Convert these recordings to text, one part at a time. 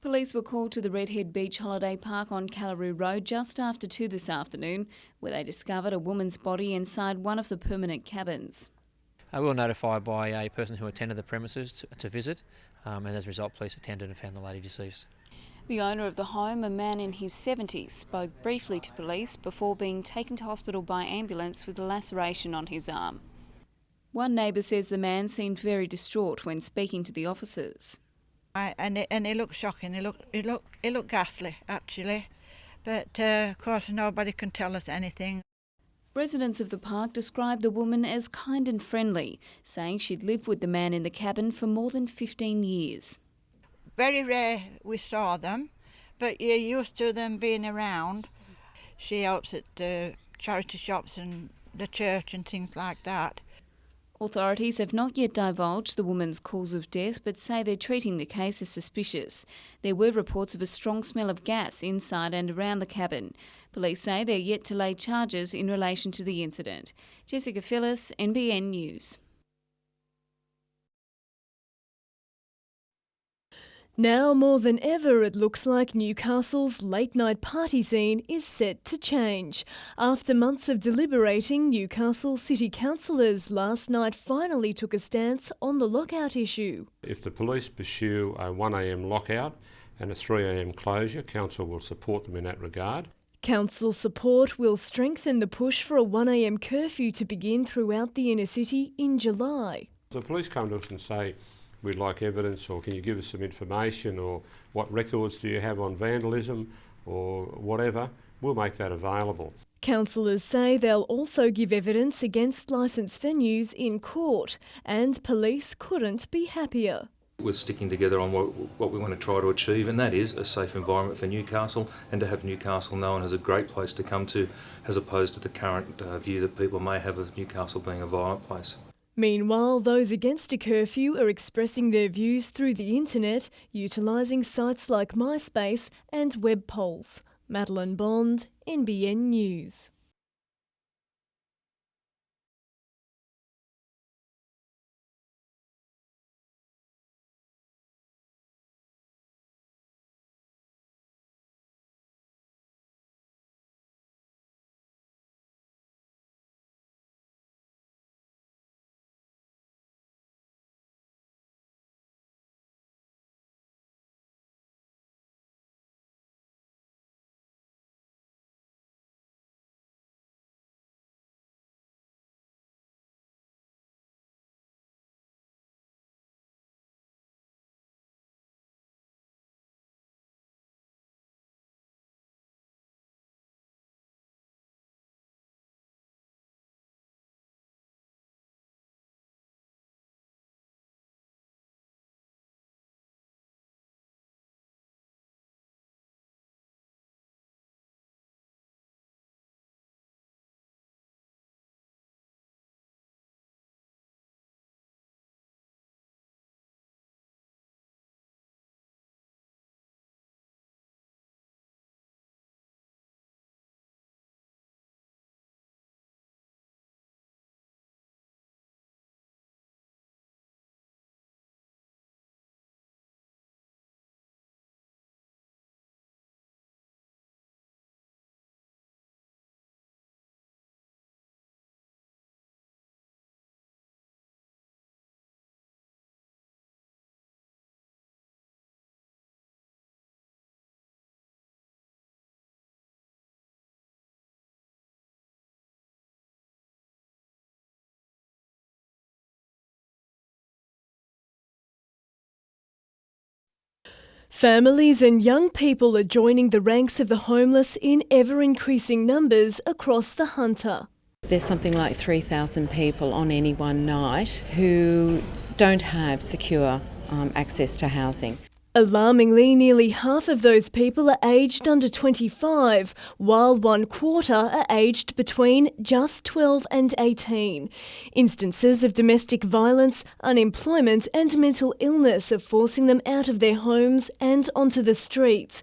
Police were called to the Redhead Beach Holiday Park on Callaroo Road just after 2 this afternoon, where they discovered a woman's body inside one of the permanent cabins. We were notified by a person who attended the premises to visit, and as a result police attended and found the lady deceased. The owner of the home, a man in his 70s, spoke briefly to police before being taken to hospital by ambulance with a laceration on his arm. One neighbour says the man seemed very distraught when speaking to the officers. And it looked shocking. It looked ghastly, actually. But of course, nobody can tell us anything. Residents of the park described the woman as kind and friendly, saying she'd lived with the man in the cabin for more than 15 years. Very rare we saw them, but you're used to them being around. She helps at the charity shops and the church and things like that. Authorities have not yet divulged the woman's cause of death, but say they're treating the case as suspicious. There were reports of a strong smell of gas inside and around the cabin. Police say they're yet to lay charges in relation to the incident. Jessica Phillis, NBN News. Now more than ever, it looks like Newcastle's late-night party scene is set to change. After months of deliberating, Newcastle City councillors last night finally took a stance on the lockout issue. If the police pursue a 1am lockout and a 3am closure, council will support them in that regard. Council support will strengthen the push for a 1am curfew to begin throughout the inner city in July. The police come to us and say, we'd like evidence, or can you give us some information, or what records do you have on vandalism, or whatever, we'll make that available. Councillors say they'll also give evidence against licensed venues in court, and police couldn't be happier. We're sticking together on what we want to try to achieve, and that is a safe environment for Newcastle, and to have Newcastle known as a great place to come to, as opposed to the current view that people may have of Newcastle being a violent place. Meanwhile, those against a curfew are expressing their views through the internet, utilising sites like MySpace and web polls. Madeline Bond, NBN News. Families and young people are joining the ranks of the homeless in ever-increasing numbers across the Hunter. There's something like 3,000 people on any one night who don't have secure access to housing. Alarmingly, nearly half of those people are aged under 25, while 1/4 are aged between just 12 and 18. Instances of domestic violence, unemployment and mental illness are forcing them out of their homes and onto the streets.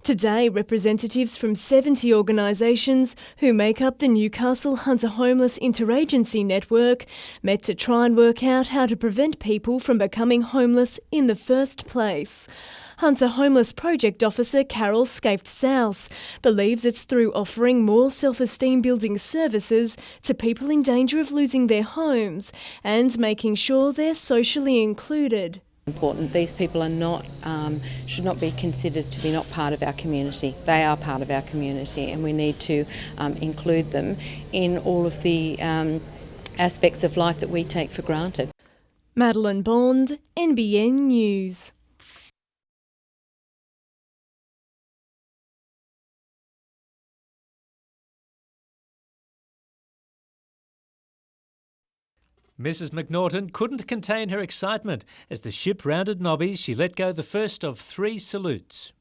Today, representatives from 70 organisations who make up the Newcastle Hunter Homeless Interagency Network met to try and work out how to prevent people from becoming homeless in the first place. Hunter Homeless Project Officer Carol Scaped-Souse believes it's through offering more self-esteem building services to people in danger of losing their homes and making sure they're socially included. Important. These people are not, should not be considered to be not part of our community. They are part of our community, and we need to include them in all of the aspects of life that we take for granted. Madeline Bond, NBN News. Mrs McNaughton couldn't contain her excitement as the ship rounded Nobbies. She let go the first of 3 salutes.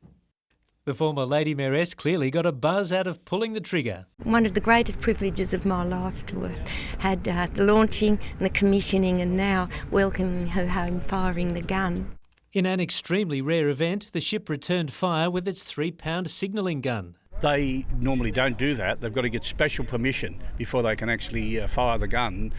The former Lady Mayoress clearly got a buzz out of pulling the trigger. One of the greatest privileges of my life to have had the launching and the commissioning and now welcoming her home firing the gun. In an extremely rare event, the ship returned fire with its 3-pound signalling gun. They normally don't do that. They've got to get special permission before they can actually fire the gun.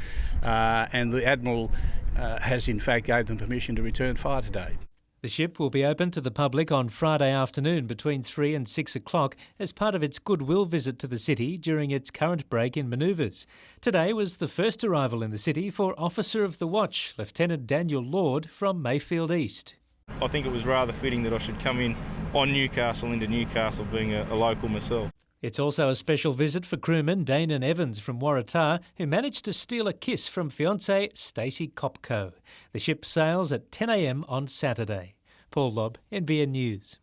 And the Admiral has in fact gave them permission to return fire today. The ship will be open to the public on Friday afternoon between 3 and 6 o'clock as part of its goodwill visit to the city during its current break in manoeuvres. Today was the first arrival in the city for Officer of the Watch, Lieutenant Daniel Lord from Mayfield East. I think it was rather fitting that I should come in on Newcastle into Newcastle, being a local myself. It's also a special visit for crewman Danon Evans from Waratah, who managed to steal a kiss from fiancée Stacey Kopko. The ship sails at 10 a.m. on Saturday. Paul Lobb, NBN News.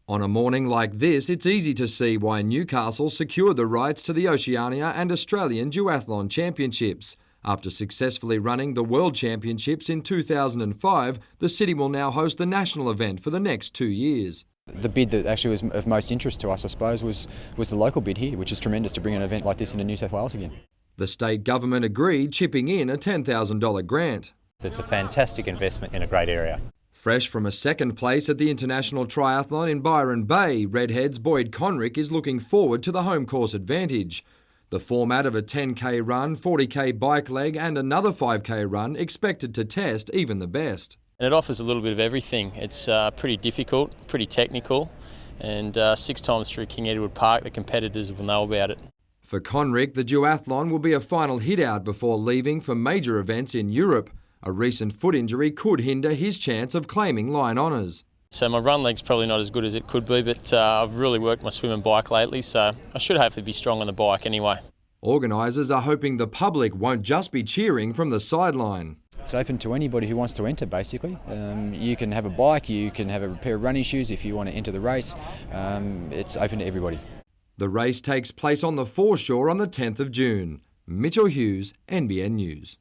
On a morning like this, it's easy to see why Newcastle secured the rights to the Oceania and Australian Duathlon Championships. After successfully running the World Championships in 2005, the city will now host the national event for the next 2 years. The bid that actually was of most interest to us, I suppose, was the local bid here, which is tremendous to bring an event like this into New South Wales again. The state government agreed, chipping in a $10,000 grant. It's a fantastic investment in a great area. Fresh from a second place at the International Triathlon in Byron Bay, Redhead's Boyd Conrick is looking forward to the home course advantage. The format of a 10k run, 40k bike leg and another 5k run expected to test even the best. And it offers a little bit of everything. It's pretty difficult, pretty technical, and 6 times through King Edward Park the competitors will know about it. For Conrick, the duathlon will be a final hit-out before leaving for major events in Europe. A recent foot injury could hinder his chance of claiming line honours. So my run leg's probably not as good as it could be, but I've really worked my swim and bike lately, so I should hopefully be strong on the bike anyway. Organisers are hoping the public won't just be cheering from the sideline. It's open to anybody who wants to enter, basically. You can have a bike, you can have a pair of running shoes if you want to enter the race. It's open to everybody. The race takes place on the foreshore on the 10th of June. Mitchell Hughes, NBN News.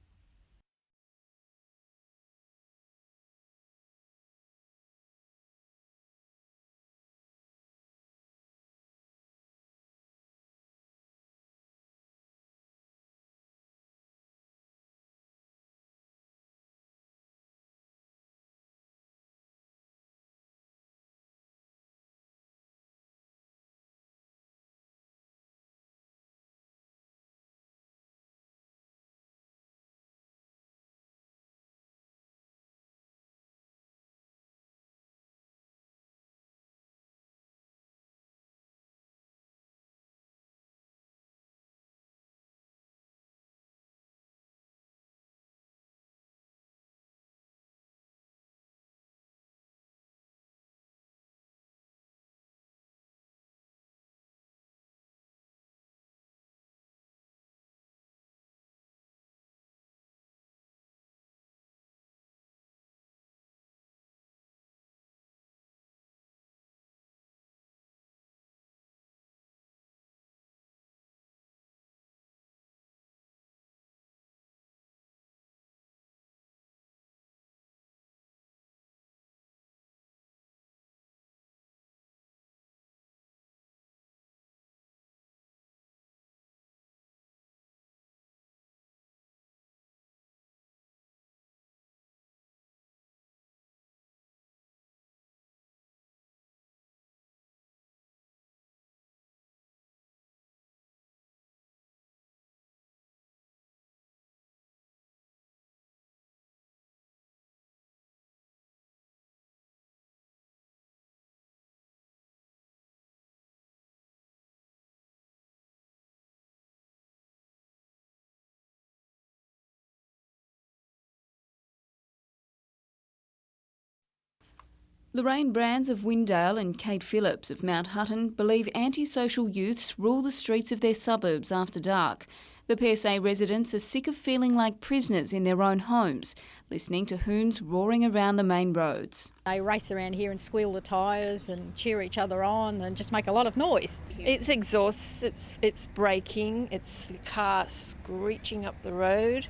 Lorraine Brands of Windale and Kate Phillips of Mount Hutton believe antisocial youths rule the streets of their suburbs after dark. The pair say residents are sick of feeling like prisoners in their own homes, listening to hoons roaring around the main roads. They race around here and squeal the tyres and cheer each other on and just make a lot of noise. It's exhaust, it's braking, it's the car screeching up the road.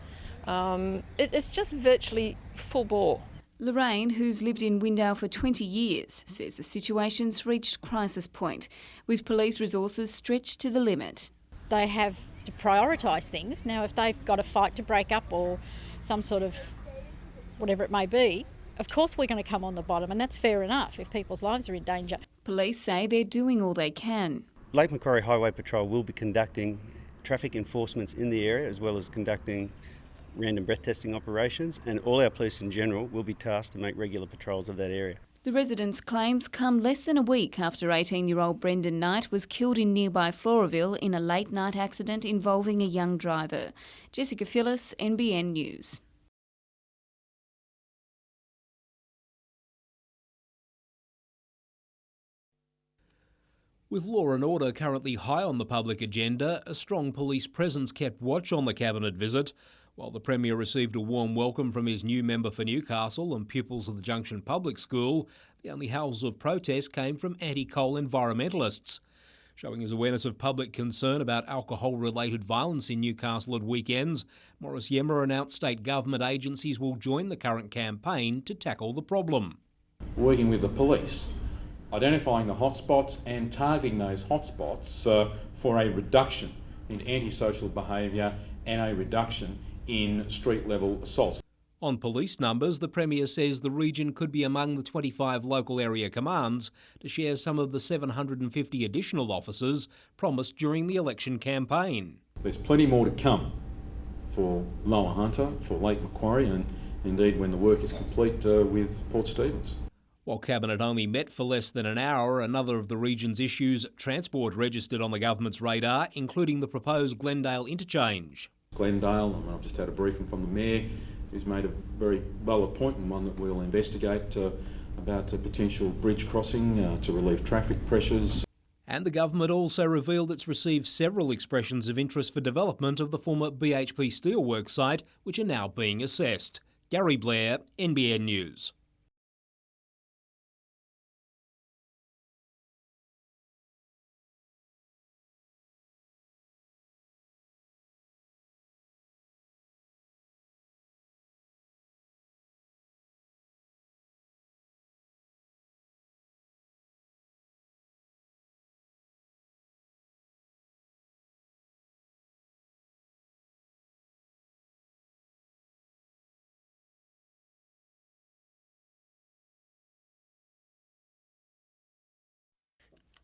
It's just virtually full bore. Lorraine, who's lived in Windale for 20 years, says the situation's reached crisis point, with police resources stretched to the limit. They have to prioritise things. Now, if they've got a fight to break up or some sort of whatever it may be, of course we're going to come on the bottom, and that's fair enough if people's lives are in danger. Police say they're doing all they can. Lake Macquarie Highway Patrol will be conducting traffic enforcements in the area, as well as conducting random breath testing operations, and all our police in general will be tasked to make regular patrols of that area. The residents' claims come less than a week after 18-year-old Brendan Knight was killed in nearby Floraville in a late-night accident involving a young driver. Jessica Phyllis, NBN News. With law and order currently high on the public agenda, a strong police presence kept watch on the Cabinet visit. While the Premier received a warm welcome from his new member for Newcastle and pupils of the Junction Public School, the only howls of protest came from anti-coal environmentalists. Showing his awareness of public concern about alcohol-related violence in Newcastle at weekends, Maurice Yemmer announced state government agencies will join the current campaign to tackle the problem. Working with the police, identifying the hotspots and targeting those hotspots for a reduction in antisocial behaviour and a reduction in street-level assaults. On police numbers, the Premier says the region could be among the 25 local area commands to share some of the 750 additional officers promised during the election campaign. There's plenty more to come for Lower Hunter, for Lake Macquarie, and indeed when the work is complete with Port Stephens. While Cabinet only met for less than an hour, another of the region's issues, transport, registered on the government's radar, including the proposed Glendale interchange. Glendale, I've just had a briefing from the Mayor, who's made a very valid point, and one that we'll investigate, about a potential bridge crossing to relieve traffic pressures. And the government also revealed it's received several expressions of interest for development of the former BHP Steelworks site, which are now being assessed. Gary Blair, NBN News.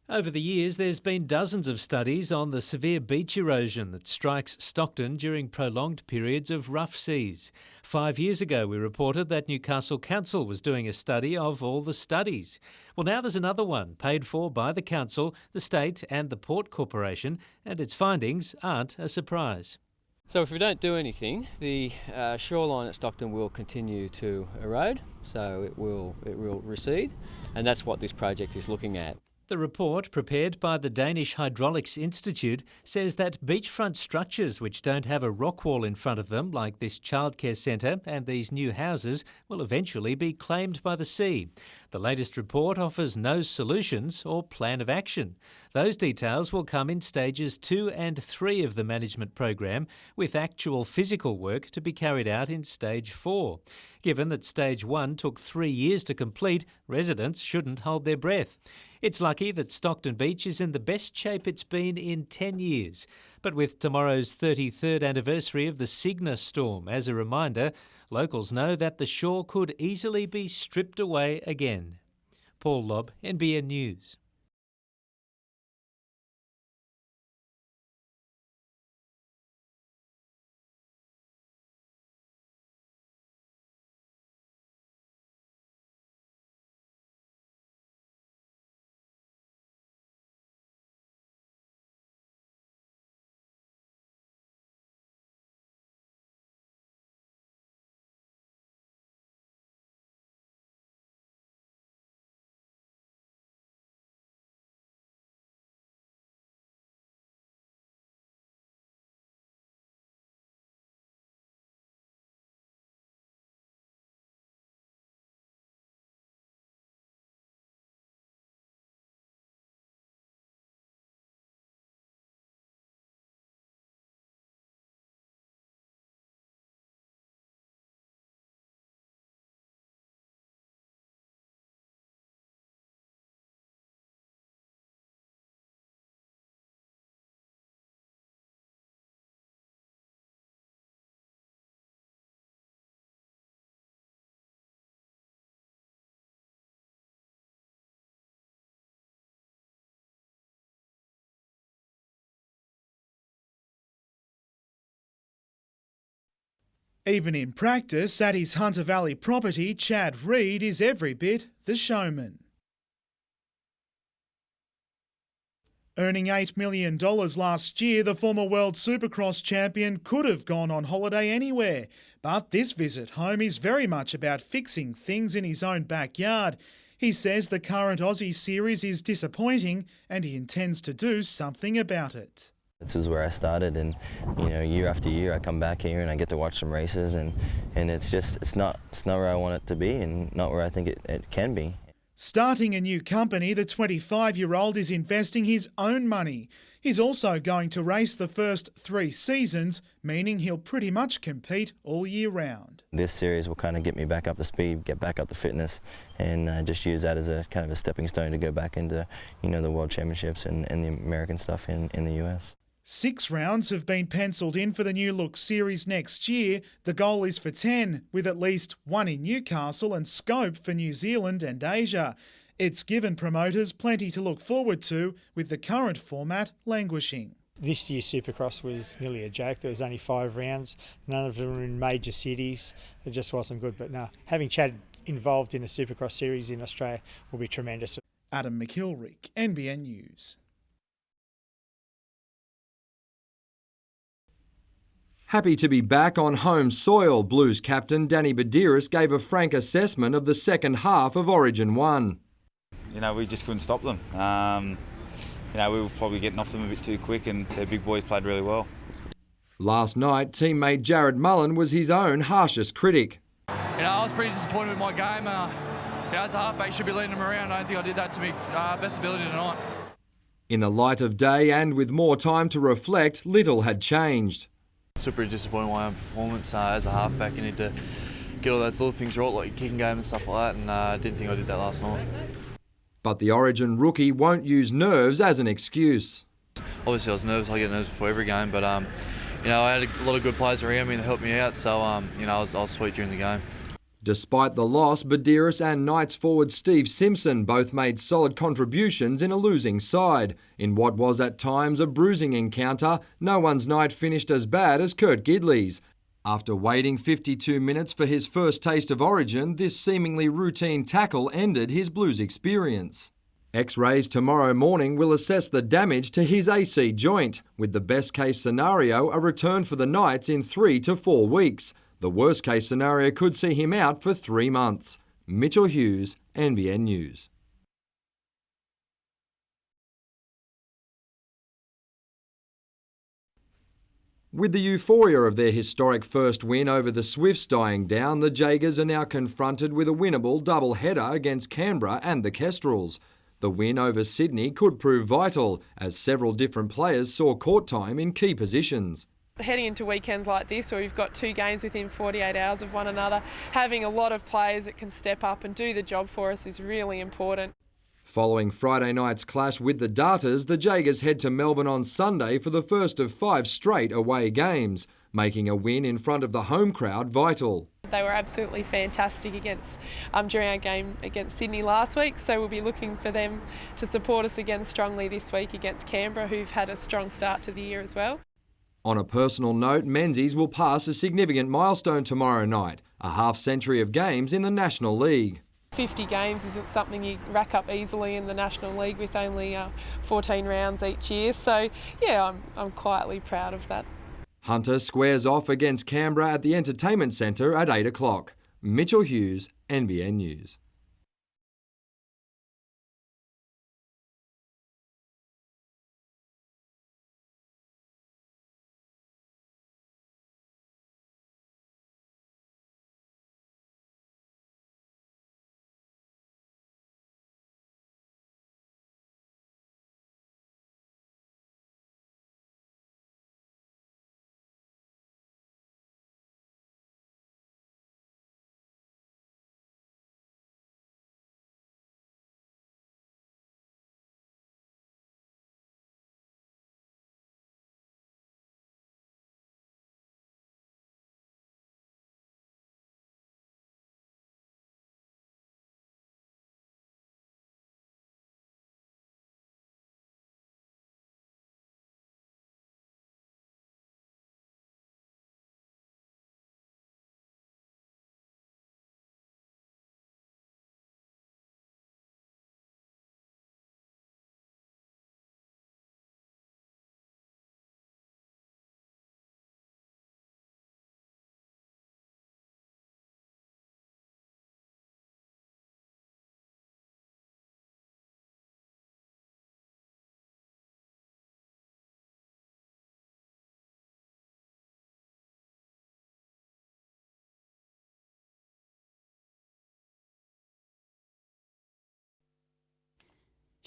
Over the years, there's been dozens of studies on the severe beach erosion that strikes Stockton during prolonged periods of rough seas. 5 years ago, we reported that Newcastle Council was doing a study of all the studies. Well, now there's another one, paid for by the Council, the State and the Port Corporation, and its findings aren't a surprise. So if we don't do anything, the shoreline at Stockton will continue to erode, so it will recede, and that's what this project is looking at. The report, prepared by the Danish Hydraulics Institute, says that beachfront structures which don't have a rock wall in front of them, like this childcare centre and these new houses, will eventually be claimed by the sea. The latest report offers no solutions or plan of action. Those details will come in stages 2 and 3 of the management program, with actual physical work to be carried out in stage 4. Given that stage 1 took 3 years to complete, residents shouldn't hold their breath. It's lucky that Stockton Beach is in the best shape it's been in 10 years. But with tomorrow's 33rd anniversary of the Cygnus storm as a reminder, locals know that the shore could easily be stripped away again. Paul Lobb, NBN News. Even in practice, at his Hunter Valley property, Chad Reed is every bit the showman. Earning $8 million last year, the former World Supercross champion could have gone on holiday anywhere. But this visit home is very much about fixing things in his own backyard. He says the current Aussie series is disappointing and he intends to do something about it. This is where I started, and year after year I come back here and I get to watch some races, and it's not where I want it to be and not where I think it can be. Starting a new company, the 25-year-old is investing his own money. He's also going to race the first 3 seasons, meaning he'll pretty much compete all year round. This series will kind of get me back up to speed, get back up to fitness, and just use that as a kind of a stepping stone to go back into the World Championships and the American stuff in the US. 6 rounds have been pencilled in for the New Look series next year. The goal is for 10, with at least 1 in Newcastle and scope for New Zealand and Asia. It's given promoters plenty to look forward to, with the current format languishing. This year's Supercross was nearly a joke. There was only 5 rounds, none of them were in major cities. It just wasn't good. But no, having Chad involved in a Supercross series in Australia will be tremendous. Adam McIlrick, NBN News. Happy to be back on home soil, Blues captain Danny Badiris gave a frank assessment of the second half of Origin 1. We just couldn't stop them. we were probably getting off them a bit too quick, and their big boys played really well. Last night, teammate Jared Mullen was his own harshest critic. I was pretty disappointed with my game. As a halfback, should be leading them around. I don't think I did that to my best ability tonight. In the light of day and with more time to reflect, little had changed. Super disappointed with my own performance as a halfback. You need to get all those little things right, like your kicking game and stuff like that, and I didn't think I did that last night. But the Origin rookie won't use nerves as an excuse. Obviously I was nervous, I get nervous before every game, but I had a lot of good players around me that helped me out, so I was sweet during the game. Despite the loss, Badiris and Knights forward Steve Simpson both made solid contributions in a losing side. In what was at times a bruising encounter, no one's night finished as bad as Kurt Gidley's. After waiting 52 minutes for his first taste of Origin, this seemingly routine tackle ended his Blues experience. X-rays tomorrow morning will assess the damage to his AC joint, with the best case scenario a return for the Knights in 3 to 4 weeks. The worst case scenario could see him out for 3 months. Mitchell Hughes, NBN News. With the euphoria of their historic first win over the Swifts dying down, the Jaegers are now confronted with a winnable double-header against Canberra and the Kestrels. The win over Sydney could prove vital, as several different players saw court time in key positions. Heading into weekends like this, where we've got 2 games within 48 hours of one another, having a lot of players that can step up and do the job for us is really important. Following Friday night's clash with the Darters, the Jaegers head to Melbourne on Sunday for the first of 5 straight away games, making a win in front of the home crowd vital. They were absolutely fantastic during our game against Sydney last week, so we'll be looking for them to support us again strongly this week against Canberra, who've had a strong start to the year as well. On a personal note, Menzies will pass a significant milestone tomorrow night, a half-century of games in the National League. 50 games isn't something you rack up easily in the National League with only 14 rounds each year, so yeah, I'm quietly proud of that. Hunter squares off against Canberra at the Entertainment Centre at 8 o'clock. Mitchell Hughes, NBN News.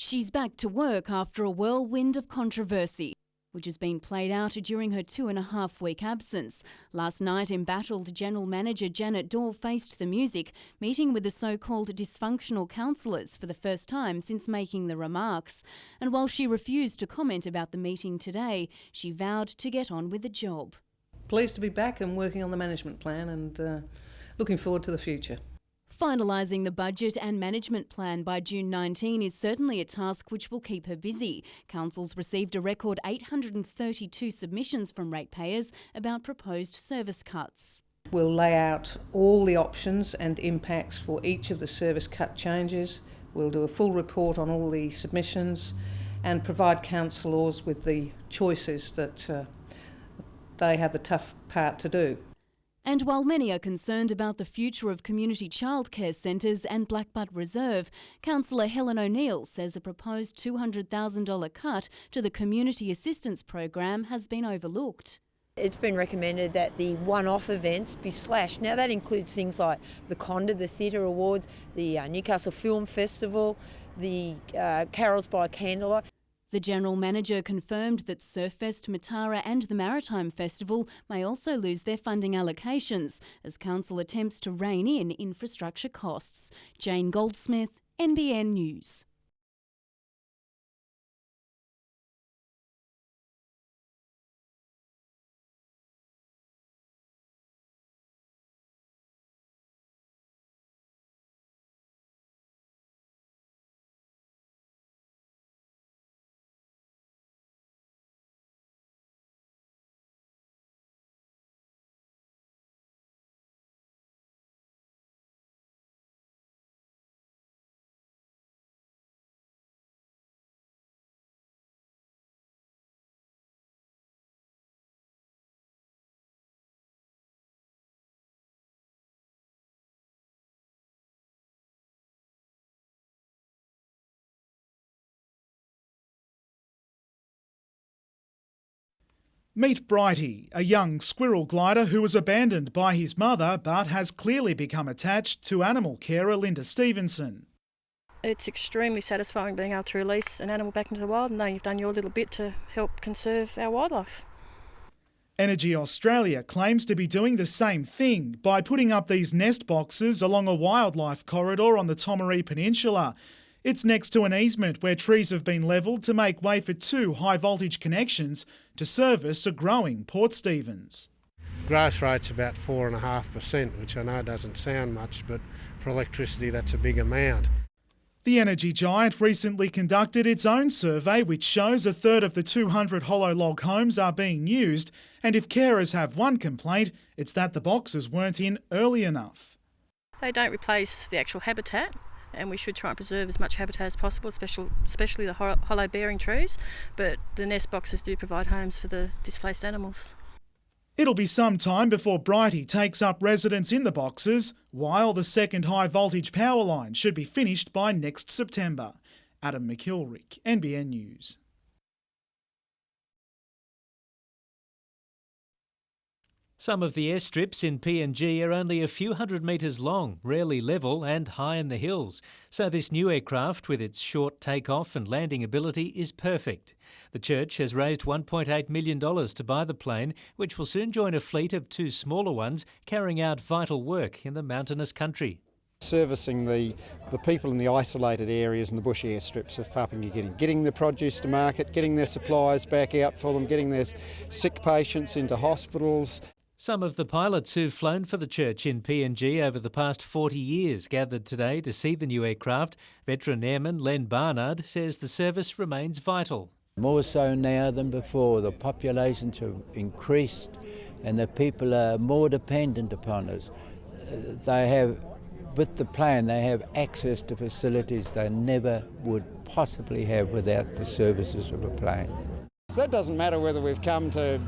She's back to work after a whirlwind of controversy, which has been played out during her 2.5-week absence. Last night, embattled General Manager Janet Dorr faced the music, meeting with the so-called dysfunctional councillors for the first time since making the remarks. And while she refused to comment about the meeting today, she vowed to get on with the job. Pleased to be back and working on the management plan and looking forward to the future. Finalising the budget and management plan by June 19 is certainly a task which will keep her busy. Council's received a record 832 submissions from ratepayers about proposed service cuts. We'll lay out all the options and impacts for each of the service cut changes. We'll do a full report on all the submissions and provide councillors with the choices that they have the tough part to do. And while many are concerned about the future of community childcare centres and Blackbutt Reserve, Councillor Helen O'Neill says a proposed $200,000 cut to the Community Assistance Program has been overlooked. It's been recommended that the one-off events be slashed. Now that includes things like the Conda, the Theatre Awards, the Newcastle Film Festival, the Carols by Candlelight. The General Manager confirmed that Surffest, Matara and the Maritime Festival may also lose their funding allocations as Council attempts to rein in infrastructure costs. Jane Goldsmith, NBN News. Meet Brighty, a young squirrel glider who was abandoned by his mother but has clearly become attached to animal carer Linda Stevenson. It's extremely satisfying being able to release an animal back into the wild and knowing you've done your little bit to help conserve our wildlife. Energy Australia claims to be doing the same thing by putting up these nest boxes along a wildlife corridor on the Tomaree Peninsula. It's next to an easement where trees have been levelled to make way for 2 high-voltage connections to service a growing Port Stephens. Growth rate's about 4.5%, which I know doesn't sound much, but for electricity that's a big amount. The energy giant recently conducted its own survey which shows a third of the 200 hollow log homes are being used, and if carers have one complaint, it's that the boxes weren't in early enough. They don't replace the actual habitat, and we should try and preserve as much habitat as possible, especially the hollow bearing trees, but the nest boxes do provide homes for the displaced animals. It'll be some time before Brighty takes up residence in the boxes, while the second high voltage power line should be finished by next September. Adam McKilrick, NBN News. Some of the airstrips in PNG are only a few hundred metres long, rarely level and high in the hills. So this new aircraft, with its short take-off and landing ability, is perfect. The church has raised $1.8 million to buy the plane, which will soon join a fleet of 2 smaller ones carrying out vital work in the mountainous country. Servicing the people in the isolated areas and the bush airstrips of Papua New Guinea, getting the produce to market, getting their supplies back out for them, getting their sick patients into hospitals. Some of the pilots who've flown for the church in PNG over the past 40 years gathered today to see the new aircraft. Veteran airman Len Barnard says the service remains vital. More so now than before. The populations have increased and the people are more dependent upon us. With the plane, they have access to facilities they never would possibly have without the services of a plane. So that doesn't matter whether we've come to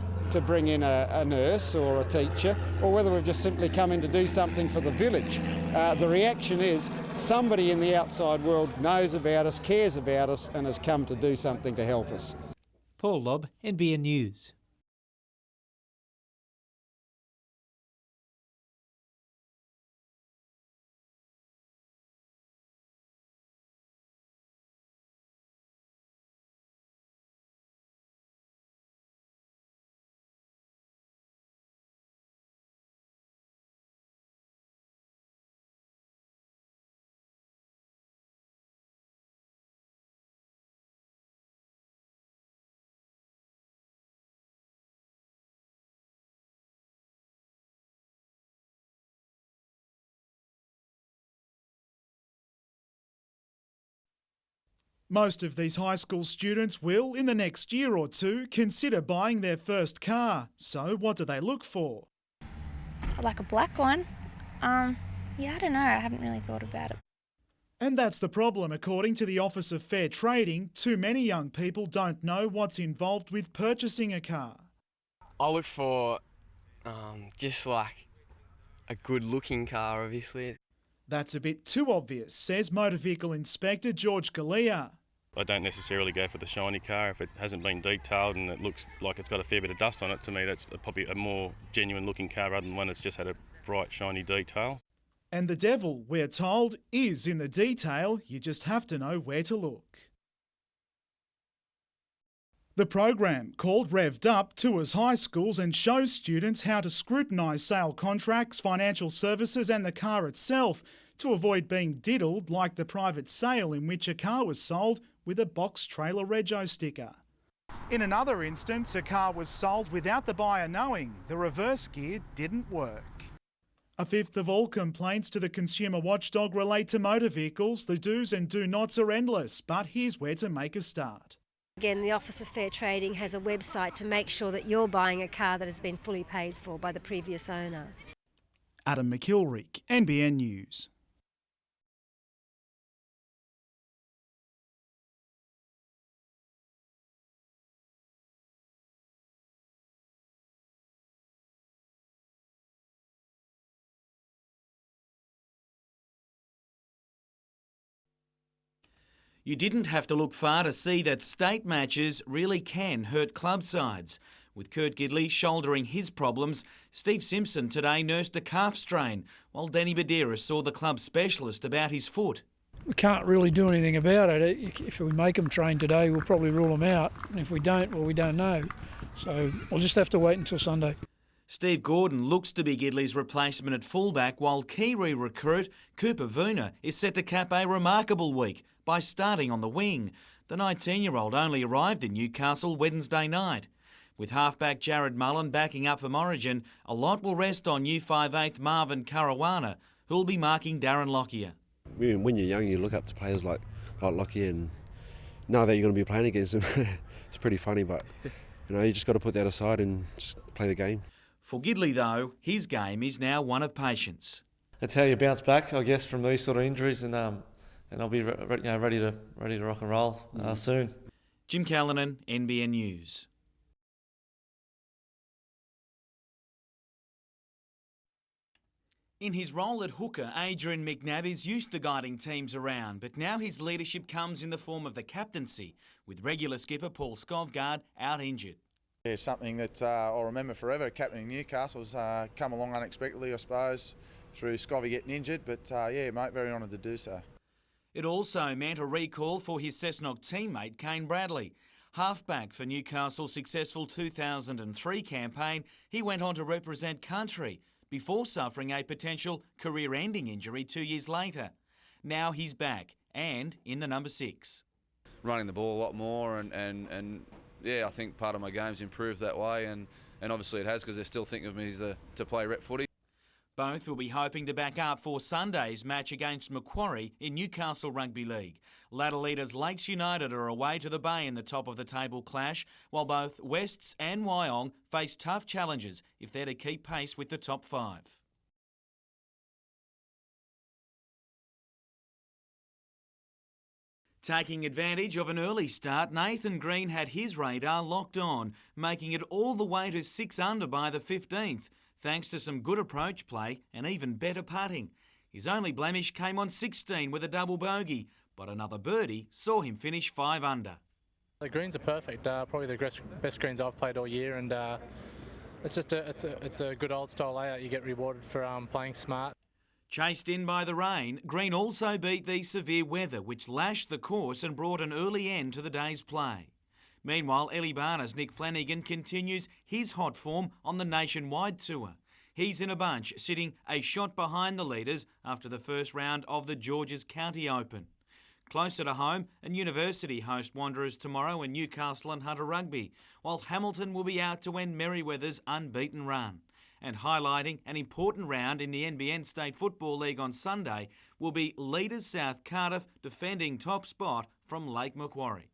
bring in a nurse or a teacher, or whether we've just simply come in to do something for the village. The reaction is somebody in the outside world knows about us, cares about us, and has come to do something to help us. Paul Lobb, NBN News. Most of these high school students will, in the next year or 2, consider buying their first car. So what do they look for? I'd like a black one. I don't know. I haven't really thought about it. And that's the problem, according to the Office of Fair Trading. Too many young people don't know what's involved with purchasing a car. I look for just like a good-looking car, obviously. That's a bit too obvious, says Motor Vehicle Inspector George Galea. I don't necessarily go for the shiny car if it hasn't been detailed and it looks like it's got a fair bit of dust on it. To me, that's probably a more genuine looking car rather than one that's just had a bright, shiny detail. And the devil, we're told, is in the detail. You just have to know where to look. The program, called Revved Up, tours high schools and shows students how to scrutinise sale contracts, financial services and the car itself to avoid being diddled like the private sale in which a car was sold with a box trailer rego sticker. In another instance, a car was sold without the buyer knowing the reverse gear didn't work. A fifth of all complaints to the consumer watchdog relate to motor vehicles. The do's and do nots are endless, but here's where to make a start. Again, the Office of Fair Trading has a website to make sure that you're buying a car that has been fully paid for by the previous owner. Adam McIlwright, NBN News. You didn't have to look far to see that state matches really can hurt club sides. With Kurt Gidley shouldering his problems, Steve Simpson today nursed a calf strain, while Danny Badera saw the club specialist about his foot. We can't really do anything about it. If we make them train today, we'll probably rule them out. And if we don't, well, we don't know. So we'll just have to wait until Sunday. Steve Gordon looks to be Gidley's replacement at fullback, while Kiwi recruit Cooper Vuna is set to cap a remarkable week by starting on the wing. The 19-year-old only arrived in Newcastle Wednesday night. With halfback Jared Mullen backing up from Origin, a lot will rest on new 5'8" Marvin Caruana, who'll be marking Darren Lockyer. When you're young, you look up to players like Lockyer and know that you're going to be playing against them. It's pretty funny, but you just got to put that aside and just play the game. For Gidley, though, his game is now one of patience. That's how you bounce back, I guess, from these sort of injuries, and I'll be ready to rock and roll soon. Jim Callanan, NBN News. In his role at hooker, Adrian McNabb is used to guiding teams around, but now his leadership comes in the form of the captaincy, with regular skipper Paul Skovgaard out injured. Yeah, something that I'll remember forever. Captaining Newcastle's come along unexpectedly, I suppose, through Scovy getting injured, but yeah, mate, very honoured to do so. It also meant a recall for his Cessnock teammate Kane Bradley. Halfback for Newcastle's successful 2003 campaign, he went on to represent country before suffering a potential career-ending injury 2 years later. Now he's back and in the number 6. Running the ball a lot more and yeah, I think part of my game's improved that way and obviously it has because they still think of me as to play rep footy. Both will be hoping to back up for Sunday's match against Macquarie in Newcastle Rugby League. Ladder leaders Lakes United are away to the Bay in the top of the table clash, while both Wests and Wyong face tough challenges if they're to keep pace with the top 5. Taking advantage of an early start, Nathan Green had his radar locked on, making it all the way to 6 under by the 15th. Thanks to some good approach play and even better putting. His only blemish came on 16 with a double bogey, but another birdie saw him finish 5 under. The greens are perfect, probably the best greens I've played all year, and it's a good old style layout. You get rewarded for playing smart. Chased in by the rain, Green also beat the severe weather, which lashed the course and brought an early end to the day's play. Meanwhile, Elibarna's Nick Flanagan continues his hot form on the nationwide tour. He's in a bunch, sitting a shot behind the leaders after the first round of the Georges County Open. Closer to home, and University host Wanderers tomorrow in Newcastle and Hunter Rugby, while Hamilton will be out to end Merryweather's unbeaten run. And highlighting an important round in the NBN State Football League on Sunday will be leaders South Cardiff defending top spot from Lake Macquarie.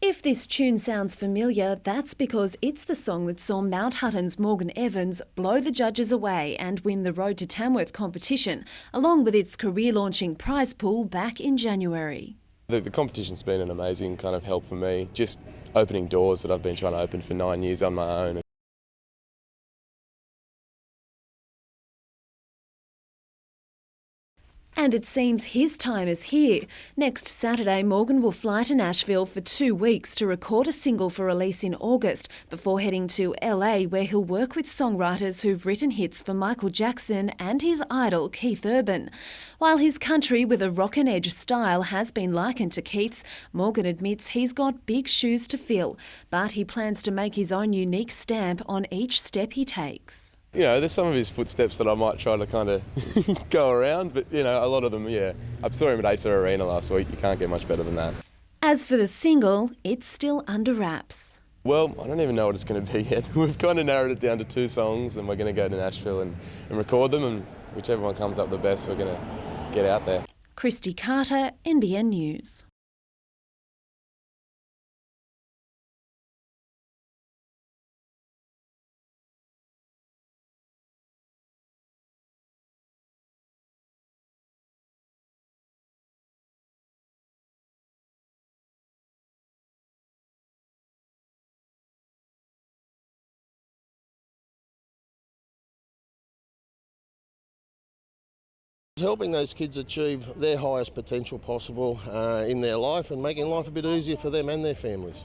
If this tune sounds familiar, that's because it's the song that saw Mount Hutton's Morgan Evans blow the judges away and win the Road to Tamworth competition, along with its career-launching prize pool back in January. The competition's been an amazing kind of help for me, just opening doors that I've been trying to open for 9 years on my own. And it seems his time is here. Next Saturday, Morgan will fly to Nashville for 2 weeks to record a single for release in August before heading to LA, where he'll work with songwriters who've written hits for Michael Jackson and his idol Keith Urban. While his country with a rockin' edge style has been likened to Keith's, Morgan admits he's got big shoes to fill, but he plans to make his own unique stamp on each step he takes. You know, there's some of his footsteps that I might try to kind of go around, but, you know, a lot of them, yeah. I saw him at Acer Arena last week. You can't get much better than that. As for the single, it's still under wraps. Well, I don't even know what it's going to be yet. We've kind of narrowed it down to 2 songs, and we're going to go to Nashville and record them, and whichever one comes up the best, we're going to get out there. Christy Carter, NBN News. Helping those kids achieve their highest potential possible in their life and making life a bit easier for them and their families.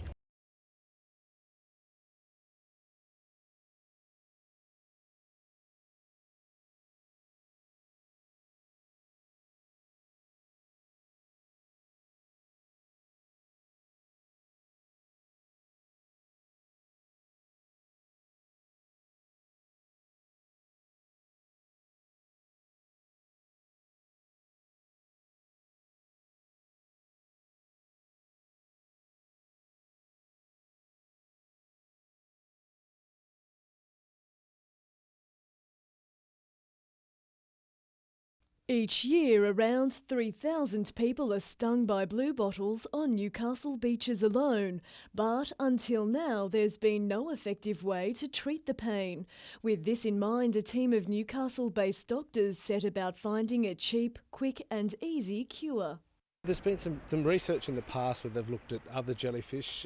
Each year, around 3,000 people are stung by bluebottles on Newcastle beaches alone. But until now, there's been no effective way to treat the pain. With this in mind, a team of Newcastle-based doctors set about finding a cheap, quick and easy cure. There's been some research in the past where they've looked at other jellyfish,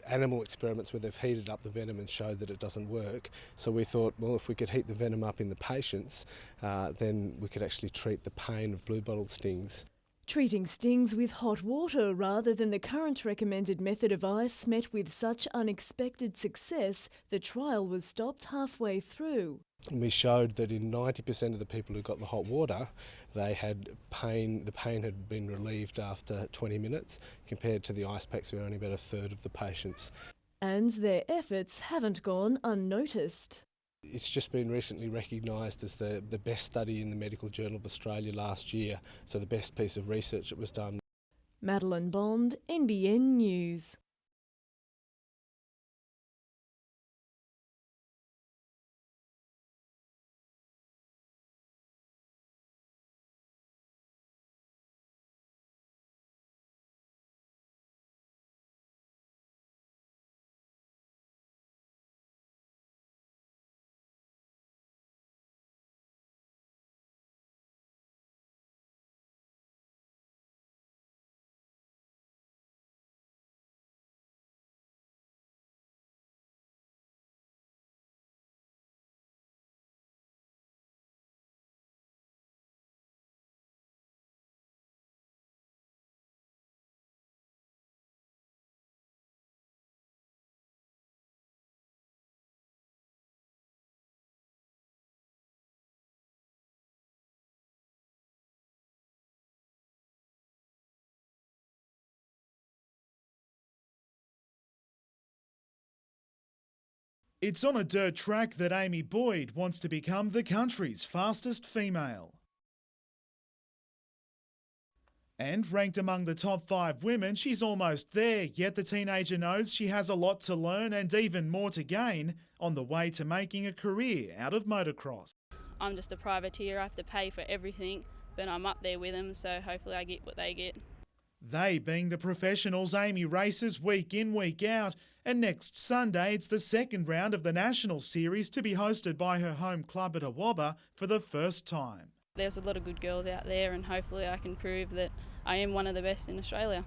animal experiments where they've heated up the venom and showed that it doesn't work. So we thought, well, if we could heat the venom up in the patients, then we could actually treat the pain of bluebottle stings. Treating stings with hot water rather than the current recommended method of ice met with such unexpected success, the trial was stopped halfway through. And we showed that in 90% of the people who got the hot water, they had pain. The pain had been relieved after 20 minutes, compared to the ice packs where only about a third of the patients. And their efforts haven't gone unnoticed. It's just been recently recognised as the best study in the Medical Journal of Australia last year, so the best piece of research that was done. Madeline Bond, NBN News. It's on a dirt track that Amy Boyd wants to become the country's fastest female. And ranked among the top 5 women, she's almost there, yet the teenager knows she has a lot to learn and even more to gain on the way to making a career out of motocross. I'm just a privateer, I have to pay for everything, but I'm up there with them, so hopefully I get what they get. They being the professionals Amy races week in, week out, and next Sunday it's the second round of the National Series to be hosted by her home club at Awabba for the first time. There's a lot of good girls out there and hopefully I can prove that I am one of the best in Australia.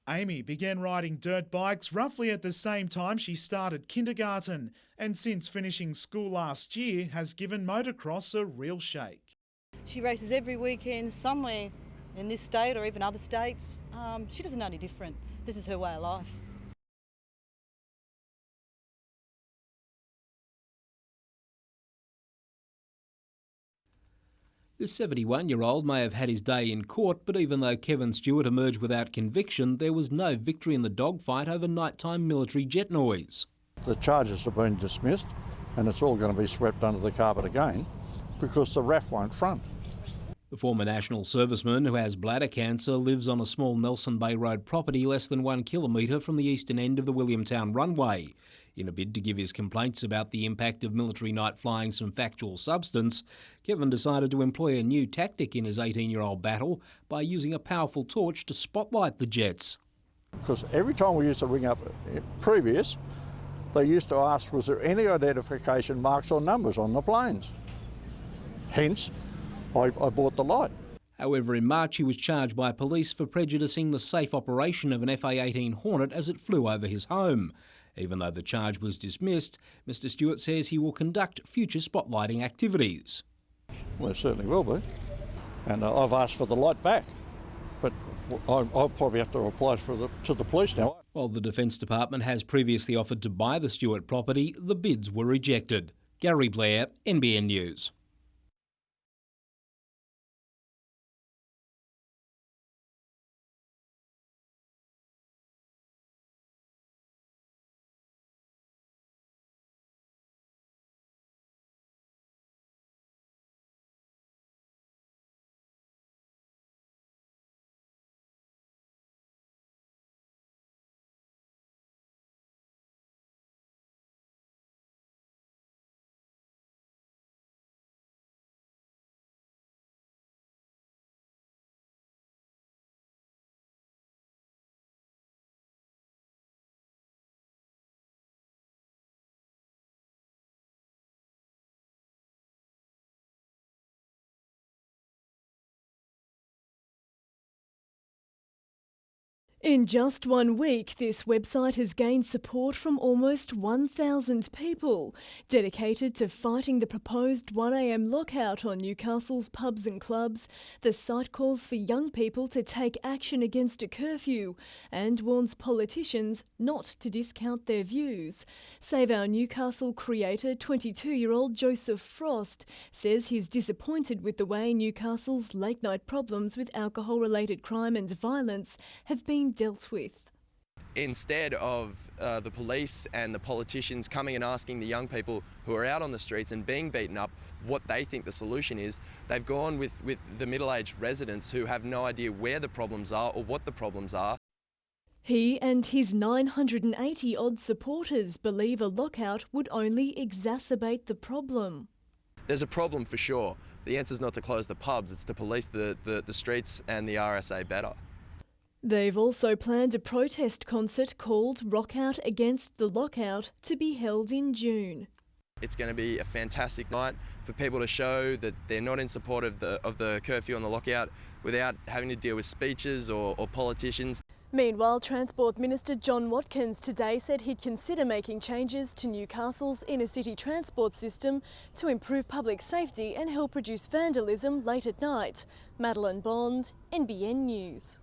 Amy began riding dirt bikes roughly at the same time she started kindergarten, and since finishing school last year has given motocross a real shake. She races every weekend somewhere in this state or even other states. She doesn't know any different. This is her way of life. This 71-year-old may have had his day in court, but even though Kevin Stewart emerged without conviction, there was no victory in the dogfight over nighttime military jet noise. The charges have been dismissed and it's all going to be swept under the carpet again because the RAF won't front. The former national serviceman, who has bladder cancer, lives on a small Nelson Bay Road property less than 1 kilometre from the eastern end of the Williamtown runway. In a bid to give his complaints about the impact of military night flying some factual substance, Kevin decided to employ a new tactic in his 18-year-old battle by using a powerful torch to spotlight the jets. Because every time we used to ring up previous, they used to ask, was there any identification marks or numbers on the planes? Hence, I bought the light. However, in March he was charged by police for prejudicing the safe operation of an FA-18 Hornet as it flew over his home. Even though the charge was dismissed, Mr Stewart says he will conduct future spotlighting activities. Well, it certainly will be. And I've asked for the light back. But I'll probably have to apply to the police now. While the Defence Department has previously offered to buy the Stewart property, the bids were rejected. Gary Blair, NBN News. In just 1 week, this website has gained support from almost 1,000 people, dedicated to fighting the proposed 1am lockout on Newcastle's pubs and clubs. The site calls for young people to take action against a curfew and warns politicians not to discount their views. Save Our Newcastle creator, 22-year-old Joseph Frost, says he's disappointed with the way Newcastle's late-night problems with alcohol-related crime and violence have been dealt with. Instead of the police and the politicians coming and asking the young people who are out on the streets and being beaten up what they think the solution is, they've gone with the middle-aged residents who have no idea where the problems are or what the problems are. He and his 980-odd supporters believe a lockout would only exacerbate the problem. There's a problem for sure. The answer is not to close the pubs, it's to police the streets and the RSA better. They've also planned a protest concert called Rock Out Against the Lockout to be held in June. It's going to be a fantastic night for people to show that they're not in support of the curfew and the lockout without having to deal with speeches or politicians. Meanwhile, Transport Minister John Watkins today said he'd consider making changes to Newcastle's inner-city transport system to improve public safety and help reduce vandalism late at night. Madeline Bond, NBN News.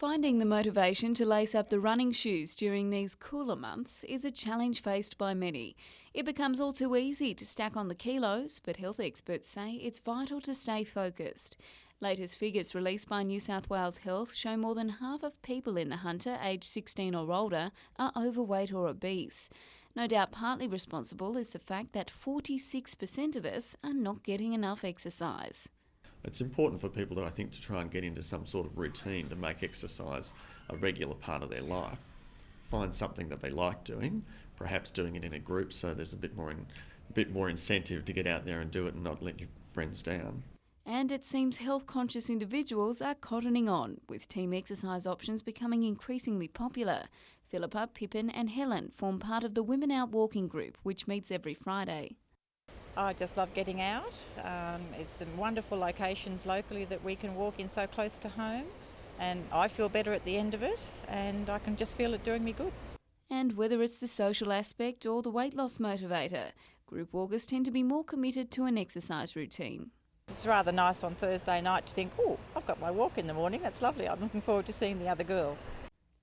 Finding the motivation to lace up the running shoes during these cooler months is a challenge faced by many. It becomes all too easy to stack on the kilos, but health experts say it's vital to stay focused. Latest figures released by New South Wales Health show more than half of people in the Hunter aged 16 or older are overweight or obese. No doubt partly responsible is the fact that 46% of us are not getting enough exercise. It's important for people to, I think, to try and get into some sort of routine to make exercise a regular part of their life. Find something that they like doing, perhaps doing it in a group so there's a bit more incentive to get out there and do it and not let your friends down. And it seems health-conscious individuals are cottoning on, with team exercise options becoming increasingly popular. Philippa, Pippin and Helen form part of the Women Out Walking group, which meets every Friday. I just love getting out. It's some wonderful locations locally that we can walk in so close to home, and I feel better at the end of it, and I can just feel it doing me good. And whether it's the social aspect or the weight loss motivator, group walkers tend to be more committed to an exercise routine. It's rather nice on Thursday night to think, oh, I've got my walk in the morning, that's lovely, I'm looking forward to seeing the other girls.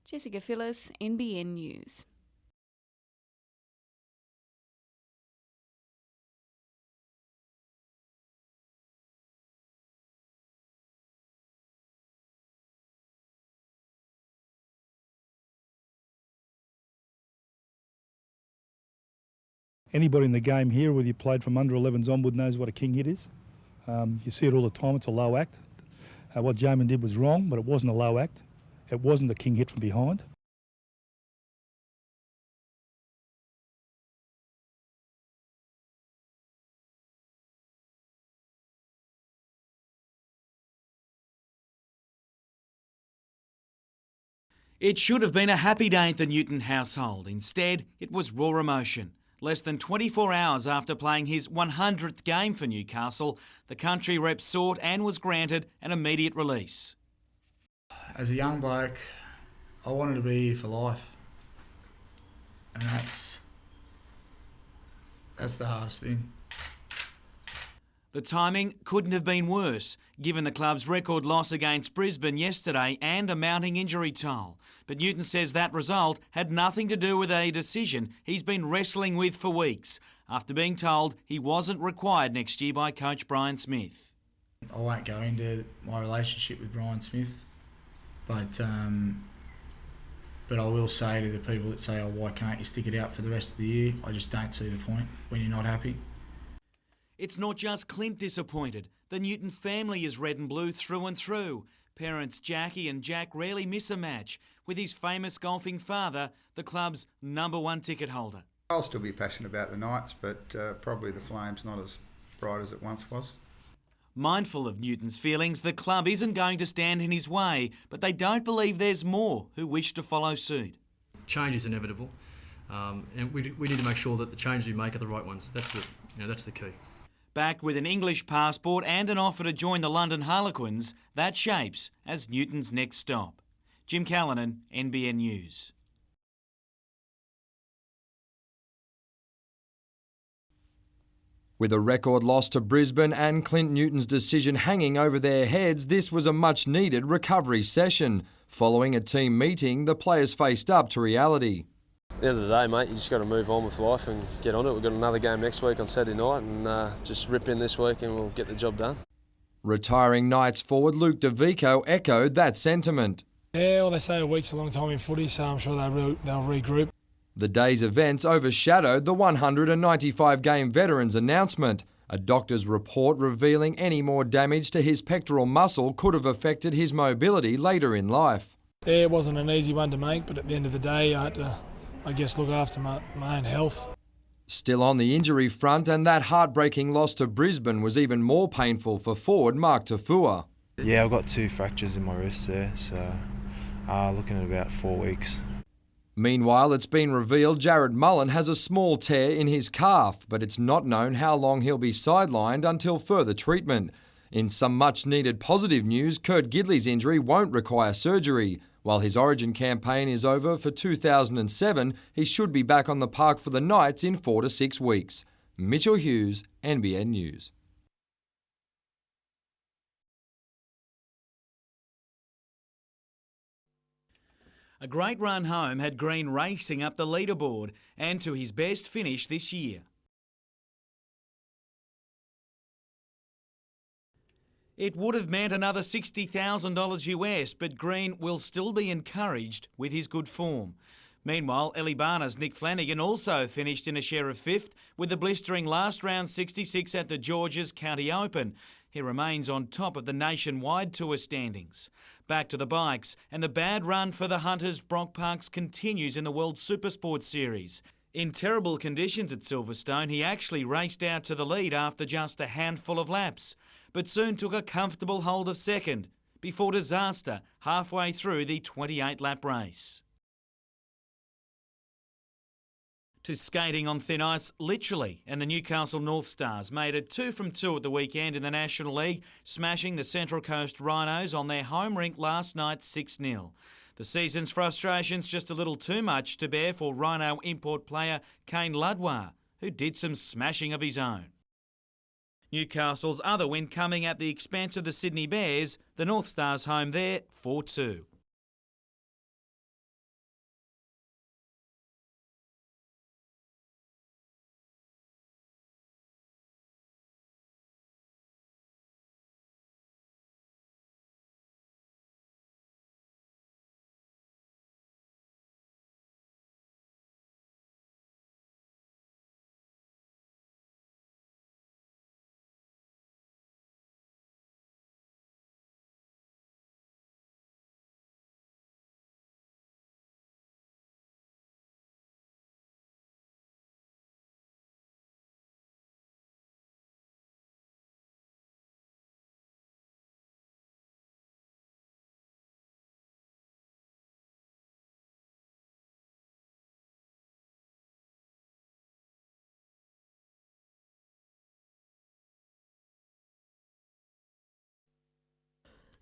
Jessica Phyllis, NBN News. Anybody in the game here, whether you played from under 11s onward, knows what a king hit is. You see it all the time, it's a low act. What Jamin did was wrong, but it wasn't a low act. It wasn't a king hit from behind. It should have been a happy day at the Newton household. Instead, it was raw emotion. Less than 24 hours after playing his 100th game for Newcastle, the country rep sought and was granted an immediate release. As a young bloke, I wanted to be here for life. And that's the hardest thing. The timing couldn't have been worse, given the club's record loss against Brisbane yesterday and a mounting injury toll. But Newton says that result had nothing to do with a decision he's been wrestling with for weeks, after being told he wasn't required next year by coach Brian Smith. I won't go into my relationship with Brian Smith, but I will say to the people that say, oh, why can't you stick it out for the rest of the year? I just don't see the point when you're not happy. It's not just Clint disappointed. The Newton family is red and blue through and through. Parents Jackie and Jack rarely miss a match, with his famous golfing father, the club's #1 ticket holder. I'll still be passionate about the Knights, but probably the flame's not as bright as it once was. Mindful of Newton's feelings, the club isn't going to stand in his way, but they don't believe there's more who wish to follow suit. Change is inevitable, and we need to make sure that the changes we make are the right ones. That's the key. Back with an English passport and an offer to join the London Harlequins, that shapes as Newton's next stop. Jim Callanan, NBN News. With a record loss to Brisbane and Clint Newton's decision hanging over their heads, this was a much-needed recovery session. Following a team meeting, the players faced up to reality. At the end of the day, mate, you just got to move on with life and get on it. We've got another game next week on Saturday night and just rip in this week and we'll get the job done. Retiring Knights forward Luke DeVico echoed that sentiment. Yeah, well, they say a week's a long time in footy, so I'm sure they'll regroup. The day's events overshadowed the 195-game veteran's announcement. A doctor's report revealing any more damage to his pectoral muscle could have affected his mobility later in life. Yeah, it wasn't an easy one to make, but at the end of the day, I had to, look after my own health. Still on the injury front, and that heartbreaking loss to Brisbane was even more painful for forward Mark Tafua. Yeah, I've got 2 fractures in my wrists there, so looking at about 4 weeks. Meanwhile, it's been revealed Jared Mullen has a small tear in his calf, but it's not known how long he'll be sidelined until further treatment. In some much-needed positive news, Kurt Gidley's injury won't require surgery. While his Origin campaign is over for 2007, he should be back on the park for the Knights in 4 to 6 weeks. Mitchell Hughes, NBN News. A great run home had Green racing up the leaderboard and to his best finish this year. It would have meant another $60,000 US, but Green will still be encouraged with his good form. Meanwhile, Elibana's Nick Flanagan also finished in a share of fifth with the blistering last round 66 at the Georges County Open. He remains on top of the nationwide tour standings. Back to the bikes, and the bad run for the Hunters Brock Parks continues in the World Supersport Series. In terrible conditions at Silverstone, he actually raced out to the lead after just a handful of laps, but soon took a comfortable hold of second before disaster halfway through the 28-lap race. To skating on thin ice, literally, and the Newcastle North Stars made it 2 from 2 at the weekend in the National League, smashing the Central Coast Rhinos on their home rink last night 6-0. The season's frustrations just a little too much to bear for Rhino import player Kane Ludwar, who did some smashing of his own. Newcastle's other win coming at the expense of the Sydney Bears, the North Stars home there 4-2.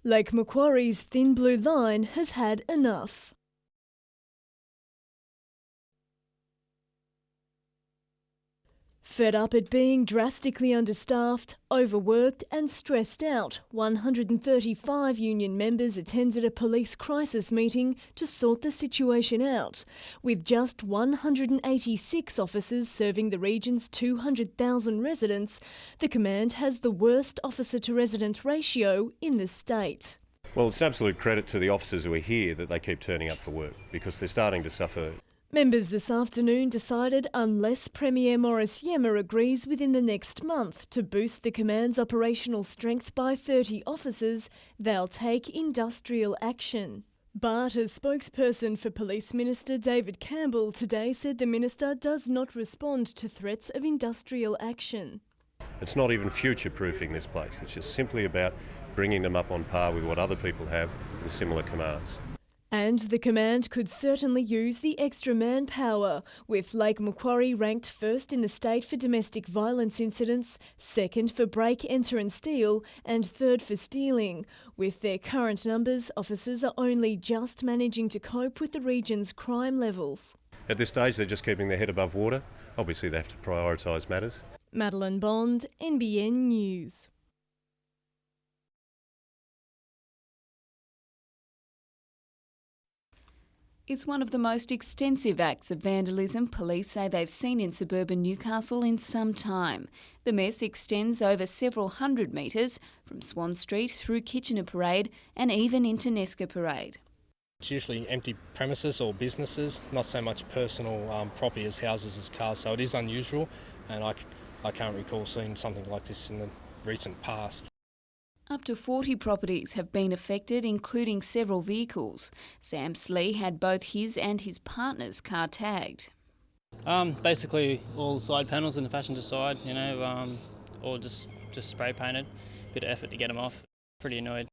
Lake Macquarie's thin blue line has had enough. Fed up at being drastically understaffed, overworked and stressed out, 135 union members attended a police crisis meeting to sort the situation out. With just 186 officers serving the region's 200,000 residents, the command has the worst officer-to-resident ratio in the state. Well, it's an absolute credit to the officers who are here that they keep turning up for work, because they're starting to suffer. Members this afternoon decided unless Premier Maurice Yemmer agrees within the next month to boost the command's operational strength by 30 officers, they'll take industrial action. But a spokesperson for Police Minister David Campbell today said the minister does not respond to threats of industrial action. It's not even future-proofing this place. It's just simply about bringing them up on par with what other people have in similar commands. And the command could certainly use the extra manpower, with Lake Macquarie ranked first in the state for domestic violence incidents, second for break, enter and steal, and third for stealing. With their current numbers, officers are only just managing to cope with the region's crime levels. At this stage, they're just keeping their head above water. Obviously, they have to prioritise matters. Madeline Bond, NBN News. It's one of the most extensive acts of vandalism police say they've seen in suburban Newcastle in some time. The mess extends over several hundred metres, from Swan Street through Kitchener Parade and even into Nesca Parade. It's usually empty premises or businesses, not so much personal property as houses as cars, so it is unusual, and I can't recall seeing something like this in the recent past. Up to 40 properties have been affected, including several vehicles. Sam Slee had both his and his partner's car tagged. Basically all side panels in the passenger side, or just spray painted. Bit of effort to get them off. Pretty annoyed.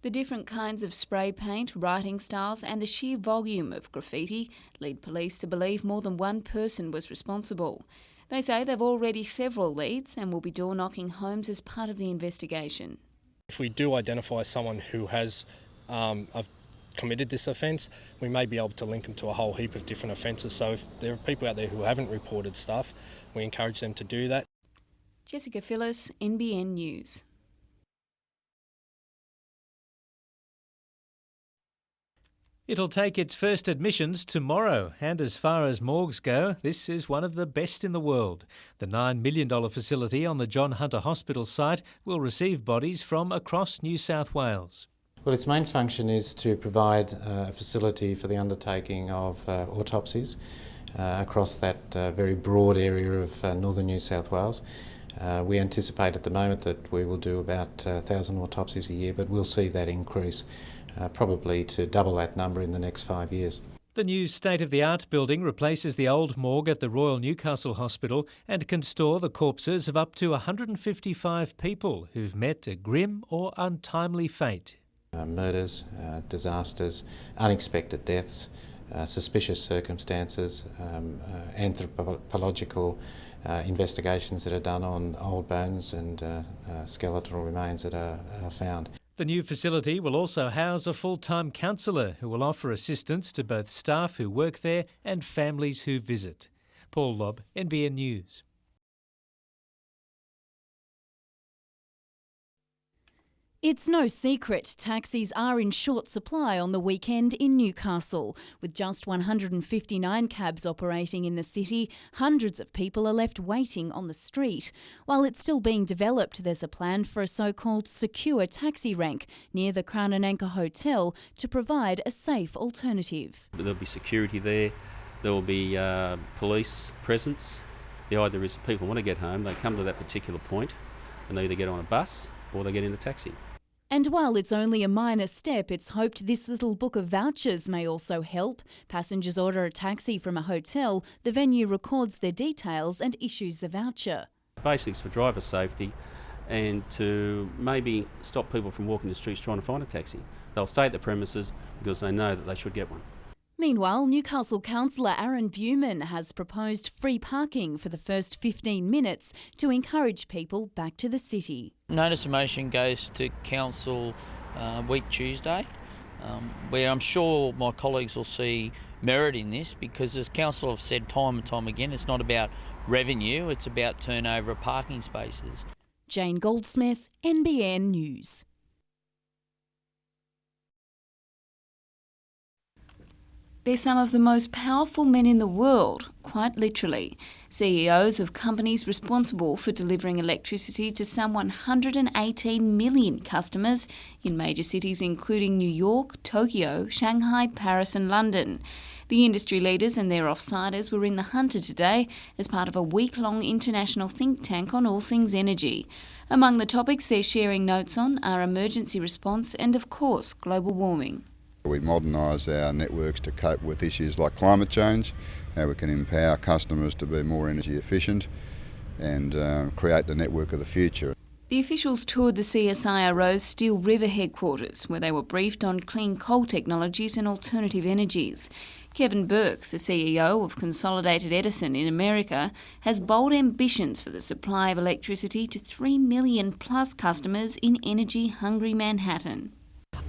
The different kinds of spray paint, writing styles and the sheer volume of graffiti lead police to believe more than one person was responsible. They say they've already several leads and will be door-knocking homes as part of the investigation. If we do identify someone who has committed this offence, we may be able to link them to a whole heap of different offences. So if there are people out there who haven't reported stuff, we encourage them to do that. Jessica Phyllis, NBN News. It'll take its first admissions tomorrow, and as far as morgues go, this is one of the best in the world. The $9 million facility on the John Hunter Hospital site will receive bodies from across New South Wales. Well, its main function is to provide a facility for the undertaking of autopsies across that very broad area of northern New South Wales. We anticipate at the moment that we will do about 1,000 autopsies a year, but we'll see that increase probably to double that number in the next 5 years. The new state-of-the-art building replaces the old morgue at the Royal Newcastle Hospital and can store the corpses of up to 155 people who've met a grim or untimely fate. Murders, disasters, unexpected deaths, suspicious circumstances, anthropological investigations that are done on old bones and skeletal remains that are found. The new facility will also house a full-time counsellor who will offer assistance to both staff who work there and families who visit. Paul Lobb, NBN News. It's no secret taxis are in short supply on the weekend in Newcastle. With just 159 cabs operating in the city, hundreds of people are left waiting on the street. While it's still being developed, there's a plan for a so-called secure taxi rank near the Crown and Anchor Hotel to provide a safe alternative. There'll be security there, there will be police presence. The idea is people want to get home, they come to that particular point and they either get on a bus or they get in a taxi. And while it's only a minor step, it's hoped this little book of vouchers may also help. Passengers order a taxi from a hotel, the venue records their details and issues the voucher. Basically it's for driver safety and to maybe stop people from walking the streets trying to find a taxi. They'll stay at the premises because they know that they should get one. Meanwhile, Newcastle councillor Aaron Buman has proposed free parking for the first 15 minutes to encourage people back to the city. Notice of motion goes to council week Tuesday, where I'm sure my colleagues will see merit in this because as council have said time and time again, it's not about revenue, it's about turnover of parking spaces. Jane Goldsmith, NBN News. They're some of the most powerful men in the world, quite literally. CEOs of companies responsible for delivering electricity to some 118 million customers in major cities including New York, Tokyo, Shanghai, Paris and London. The industry leaders and their offsiders were in the Hunter today as part of a week-long international think tank on all things energy. Among the topics they're sharing notes on are emergency response and, of course, global warming. We modernise our networks to cope with issues like climate change, how we can empower customers to be more energy efficient and create the network of the future. The officials toured the CSIRO's Steel River headquarters, where they were briefed on clean coal technologies and alternative energies. Kevin Burke, the CEO of Consolidated Edison in America, has bold ambitions for the supply of electricity to 3 million plus customers in energy-hungry Manhattan.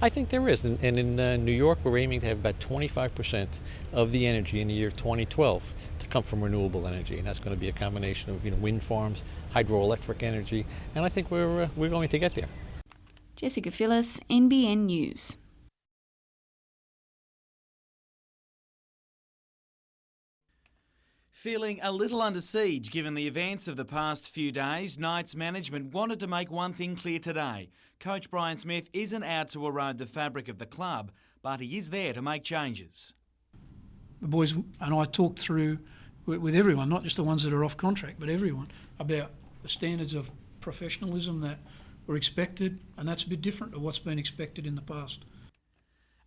I think there is, and in New York we're aiming to have about 25% of the energy in the year 2012 to come from renewable energy, and that's going to be a combination of wind farms, hydroelectric energy, and I think we're going to get there. Jessica Phyllis, NBN News. Feeling a little under siege given the events of the past few days, Knights management wanted to make one thing clear today. Coach Brian Smith isn't out to erode the fabric of the club, but he is there to make changes. The boys and I talked through with everyone, not just the ones that are off contract, but everyone, about the standards of professionalism that were expected, and that's a bit different to what's been expected in the past.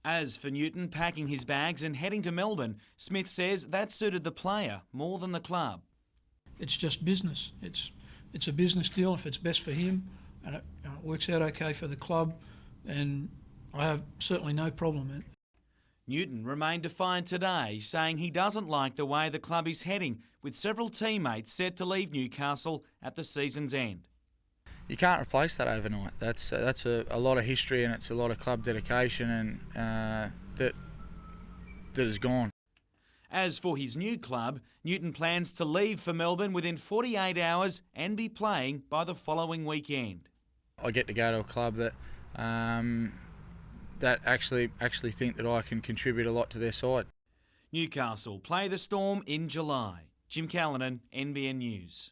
As for Newton packing his bags and heading to Melbourne, Smith says that suited the player more than the club. It's just business. It's a business deal. If it's best for him and it works out okay for the club, and I have certainly no problem in it. Newton remained defiant today, saying he doesn't like the way the club is heading, with several teammates set to leave Newcastle at the season's end. You can't replace that overnight. That's a lot of history and it's a lot of club dedication and that is gone. As for his new club, Newton plans to leave for Melbourne within 48 hours and be playing by the following weekend. I get to go to a club that that actually think that I can contribute a lot to their side. Newcastle play the Storm in July. Jim Callanan, NBN News.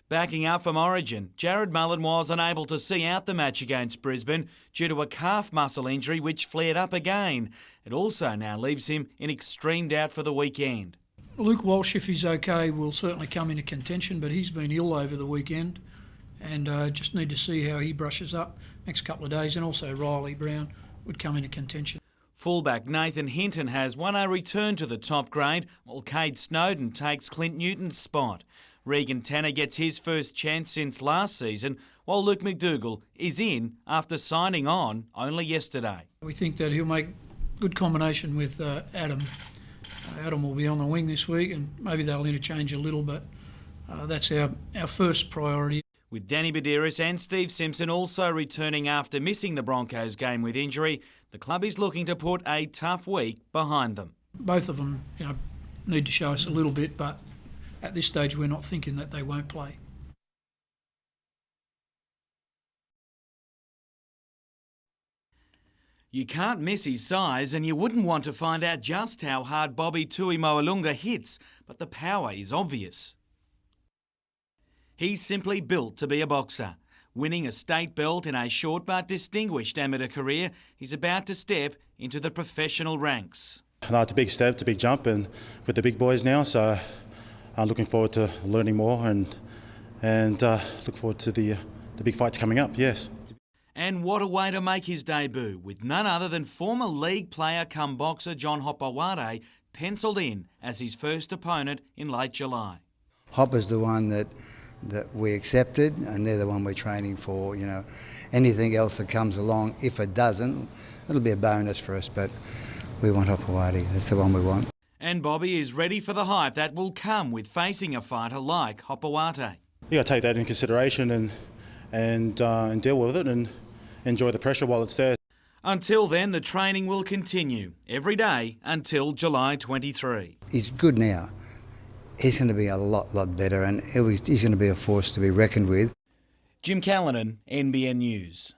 Backing up from Origin, Jared Mullen was unable to see out the match against Brisbane due to a calf muscle injury which flared up again. It also now leaves him in extreme doubt for the weekend. Luke Walsh, if he's okay, will certainly come into contention, but he's been ill over the weekend, and just need to see how he brushes up next couple of days. And also Riley Brown would come into contention. Fullback Nathan Hinton has won a return to the top grade, while Cade Snowden takes Clint Newton's spot. Regan Tanner gets his first chance since last season, while Luke McDougall is in after signing on only yesterday. We think that he'll make good combination with Adam. Adam will be on the wing this week, and maybe they'll interchange a little, but that's our first priority. With Danny Badiris and Steve Simpson also returning after missing the Broncos game with injury, the club is looking to put a tough week behind them. Both of them, need to show us a little bit, but at this stage we're not thinking that they won't play. You can't miss his size, and you wouldn't want to find out just how hard Bobby Tuimoalunga hits, but the power is obvious. He's simply built to be a boxer. Winning a state belt in a short but distinguished amateur career, he's about to step into the professional ranks. No, it's a big step, it's a big jump, and with the big boys now, so I'm looking forward to learning more and look forward to the big fights coming up, yes. And what a way to make his debut, with none other than former league player come boxer John Hopawade pencilled in as his first opponent in late July. Hopper's the one that we accepted, and they're the one we're training for. Anything else that comes along, if it doesn't, it'll be a bonus for us, but we want Hopawade. That's the one we want. And Bobby is ready for the hype that will come with facing a fighter like Hopawade. You got to take that into consideration and deal with it and enjoy the pressure while it's there. Until then, the training will continue every day until July 23. He's good now. He's going to be a lot better, and he's going to be a force to be reckoned with. Jim Callanan, NBN News.